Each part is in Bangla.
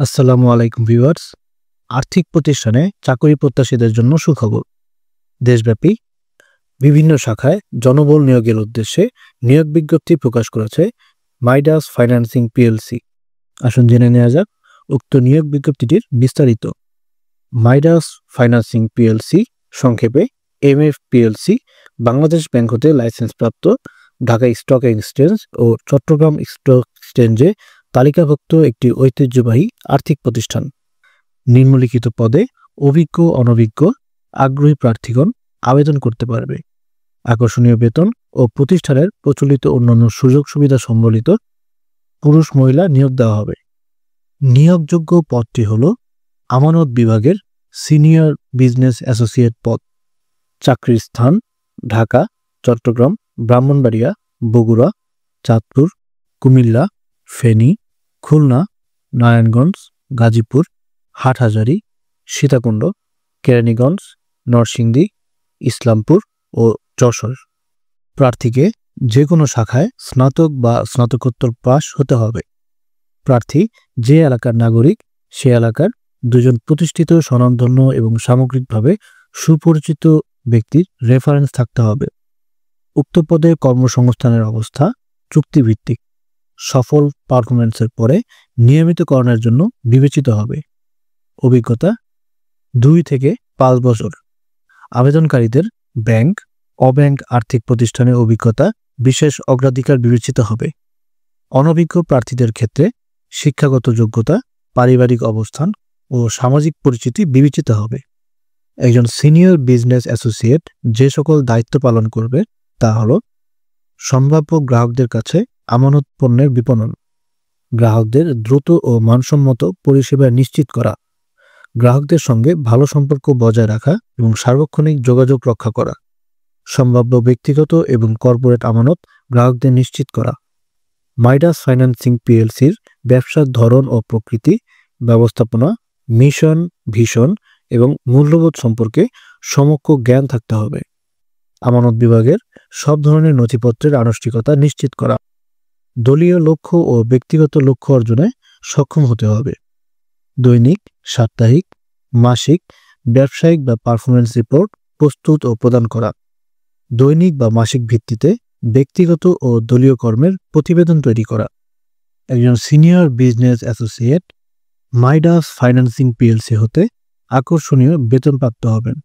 আসসালামু আলাইকুম ভিউয়ার্স। আর্থিক প্রতিষ্ঠানে চাকরি প্রত্যাশীদের জন্য সুখবর। দেশব্যাপী বিভিন্ন শাখায় জনবল নিয়োগের উদ্দেশ্যে নিয়োগ বিজ্ঞপ্তি প্রকাশ করেছে মাইডাস ফাইন্যান্সিং পিএলসি। আসুন জেনে নেওয়া যাক উক্ত নিয়োগ বিজ্ঞপ্তিটির বিস্তারিত। মাইডাস ফাইন্যান্সিং পিএলসি, সংক্ষেপে MFPLC, বাংলাদেশ ব্যাংক হতে লাইসেন্সপ্রাপ্ত, ঢাকা স্টক এক্সচেঞ্জ ও চট্টগ্রাম স্টক এক্সচেঞ্জে তালিকাভুক্ত একটি ঐতিহ্যবাহী আর্থিক প্রতিষ্ঠান। নিম্নলিখিত পদে অভিজ্ঞ অনভিজ্ঞ আগ্রহী প্রার্থীগণ আবেদন করতে পারবে। আকর্ষণীয় বেতন ও প্রতিষ্ঠানের প্রচলিত অন্যান্য সুযোগ সুবিধা সম্বলিত পুরুষ মহিলা নিয়োগ দেওয়া হবে। নিয়োগযোগ্য পদটি হল আমানত বিভাগের সিনিয়র বিজনেস অ্যাসোসিয়েট পদ। চাকরির স্থান ঢাকা, চট্টগ্রাম, ব্রাহ্মণবাড়িয়া, বগুড়া, চাঁদপুর, কুমিল্লা, ফেনী, খুলনা, নারায়ণগঞ্জ, গাজীপুর, হাটহাজারী, সীতাকুণ্ড, কেরানীগঞ্জ, নরসিংদী, ইসলামপুর ও যশোর। প্রার্থীকে যে কোনো শাখায় স্নাতক বা স্নাতকোত্তর পাস হতে হবে। প্রার্থী যে এলাকার নাগরিক সে এলাকার দুজন প্রতিষ্ঠিত স্বনামধন্য এবং সামগ্রিকভাবে সুপরিচিত ব্যক্তির রেফারেন্স থাকতে হবে। উক্ত পদে কর্মসংস্থানের অবস্থা চুক্তিভিত্তিক। সফল পারফরম্যান্সের পরে নিয়মিতকরণের জন্য বিবেচিত হবে। অভিজ্ঞতা 2 থেকে 5 বছর। আবেদনকারীদের ব্যাংক, অব্যাংক আর্থিক প্রতিষ্ঠানে অভিজ্ঞতা বিশেষ অগ্রাধিকার বিবেচিত হবে। অনভিজ্ঞ প্রার্থীদের ক্ষেত্রে শিক্ষাগত যোগ্যতা, পারিবারিক অবস্থান ও সামাজিক পরিচিতি বিবেচিত হবে। একজন সিনিয়র বিজনেস অ্যাসোসিয়েট যে সকল দায়িত্ব পালন করবে তা হল সম্ভাব্য গ্রাহকদের কাছে আমানত পণ্যের বিপণন, গ্রাহকদের দ্রুত ও মানসম্মত পরিষেবা নিশ্চিত করা, গ্রাহকদের সঙ্গে ভালো সম্পর্ক বজায় রাখা এবং সার্বক্ষণিক যোগাযোগ রক্ষা করা, সম্ভাব্য ব্যক্তিগত এবং কর্পোরেট আমানত গ্রাহকদের নিশ্চিত করা। মাইডাস ফাইন্যান্সিং পিএলসির ব্যবসার ধরন ও প্রকৃতি, ব্যবস্থাপনা, মিশন, ভিশন এবং মূল্যবোধ সম্পর্কে সমগ্র জ্ঞান থাকতে হবে। আমানত বিভাগের সব ধরনের নথিপত্রের আনুষ্ঠানিকতা নিশ্চিত করা। দলীয় লক্ষ্য ও ব্যক্তিগত লক্ষ্য অর্জনে সক্ষম হতে হবে। দৈনিক, সাপ্তাহিক, মাসিক, ব্যবসায়িক বা পারফরমেন্স রিপোর্ট প্রস্তুত ও প্রদান করা। দৈনিক বা মাসিক ভিত্তিতে ব্যক্তিগত ও দলীয় কর্মের প্রতিবেদন তৈরি করা। একজন senior business associate Midas financing PLC হতে আকর্ষণীয় বেতন প্রাপ্ত হবেন।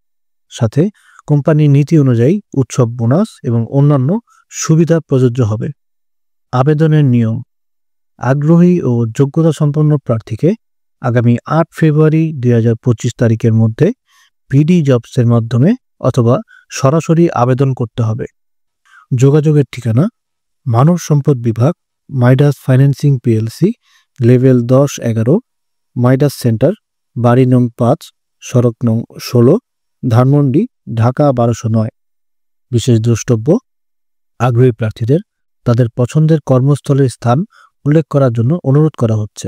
সাথে কোম্পানির নীতি অনুযায়ী উৎসব বোনাস এবং অন্যান্য সুবিধা প্রযোজ্য হবে। আবেদনের নিয়ম: আগ্রহী ও যোগ্যতা সম্পন্ন প্রার্থীকে আগামী 8 ফেব্রুয়ারি 2025 তারিখের মধ্যে পিডি জবসের মাধ্যমে অথবা সরাসরি আবেদন করতে হবে। যোগাযোগের ঠিকানা: মানব সম্পদ বিভাগ, Midas financing PLC, level 10-11, Midas centre, বাড়ি নং 5, সড়ক নং 16, ধানমন্ডি, ঢাকা 1209। বিশেষ দ্রষ্টব্য: আগ্রহী প্রার্থীদের তাদের পছন্দের কর্মস্থলের স্থান উল্লেখ করার জন্য অনুরোধ করা হচ্ছে।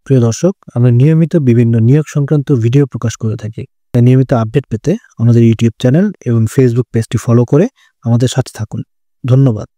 প্রিয় দর্শক, আমরা নিয়মিত বিভিন্ন নিয়োগ সংক্রান্ত ভিডিও প্রকাশ করে থাকি। নিয়মিত আপডেট পেতে আমাদের ইউটিউব চ্যানেল এবং ফেসবুক পেজটি ফলো করে আমাদের সাথে থাকুন। ধন্যবাদ।